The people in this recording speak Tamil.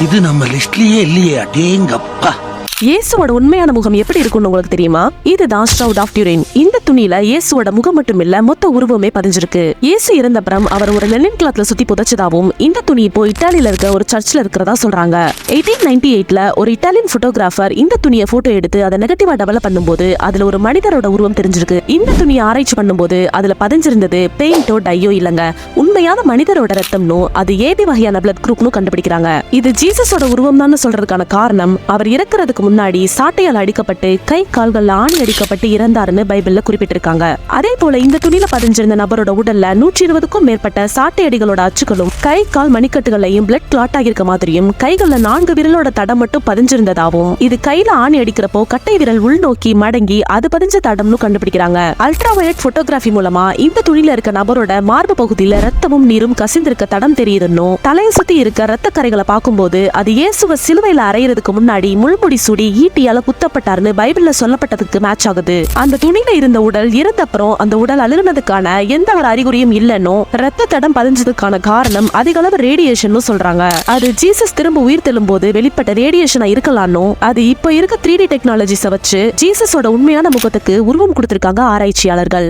இது நம்ம லிஸ்ட்லயே இல்லையே, அடேங்கப்பா. இயேசுவோட உண்மையான முகம் எப்படி இருக்கும்னு உங்களுக்கு தெரியுமா? இதுதான் ஷ்ரவுட் ஆஃப் டுரின். இந்த துணியில இயேசுவோட முகம் மட்டும் இல்ல, மொத்த உருவமே பதிஞ்சிருக்கு. இயேசு இறந்தப்புறம் அவர் ஒரு லெனின் கிளாத்ல சுத்தி புதைச்சதாவும் இந்த துணி இப்போ இத்தாலியில இருக்க ஒரு சர்ச்ல இருக்கிறதா சொல்றாங்க. 1898ல ஒரு இட்டாலியன் போட்டோகிராஃபர் இந்த துணியை போட்டோ எடுத்து அதை நெகட்டிவா டெவலப் பண்ணும்போது அதுல ஒரு மனிதரோட உருவம் தெரிஞ்சிருக்கு. இந்த துணியை ஆராய்ச்சி பண்ணும்போது அதுல பதிஞ்சிருந்தது பெயிண்டோ டையோ இல்லங்க, உண்மையான மனிதரோட ரத்தம்னு அது ஏபி வகையான பிளட் குரூப்னு கண்டுபிடிக்கிறாங்க. இது ஜீசஸோட உருவம் தான் சொல்றதுக்கான காரணம், அவர் இறக்குறதுக்கு முன்னாடி சாட்டையால் அடிக்கப்பட்டு கை கால்கள்ல ஆணி அடிக்கப்பட்டு இறந்தாருன்னு பைபிள்ல குறிப்பிட்டிருக்காங்க. அதே போல இந்த துணியில பதிஞ்சிருந்த நபரோட உடல்ல 120க்கும் மேற்பட்ட சாட்டை அடிகளோட அச்சுகளும் கை கால் மணிக்கட்டுகளையும் பிளட் கிளாட் ஆகியிருக்க மாதிரியும் கைகள்ல 4 விரலோட தடம் மட்டும் பதிஞ்சிருந்ததாவும் இது கையில ஆணி அடிக்கிறப்போ கட்டை விரல் உள்நோக்கி மடங்கி அது பதிஞ்ச தடம்னு கண்டுபிடிக்கிறாங்க. அல்ட்ரா வயலட் போட்டோகிராஃபி மூலமா இந்த துணியில இருக்க நபரோட மார்பு பகுதியில ரத்தமும் நீரும் கசிந்திருக்க தடம் தெரியுதுன்னு, தலையை சுத்தி இருக்க ரத்த கரைகளை பார்க்கும்போது அது இயேசுவ சிலுவையில அறையிறதுக்கு முன்னாடி முள்முடி சூடி ஈட்டியால குத்தப்பட்டாருன்னு பைபிள்ல சொல்லப்பட்டதுக்கு மேட்ச் ஆகுது. அந்த துணியில இருந்த உடல் இறந்தப்புறம் அந்த உடல் அழுகுனதுக்கான எந்த ஒரு அறிகுறியும் இல்லைன்னு, ரத்த தடம் பதிஞ்சதுக்கான காரணம் அதிக அளவு ரேடியேஷன் சொல்றாங்க. அது ஜீசஸ் திரும்ப உயிர் தெழும்போது வெளிப்பட்ட ரேடியேஷனா இருக்கலாம்னு, அது இப்ப இருக்க 3D டெக்னாலஜிஸை வச்சு ஜீசஸோட உண்மையான முகத்துக்கு உருவம் கொடுத்திருக்காங்க ஆராய்ச்சியாளர்கள்.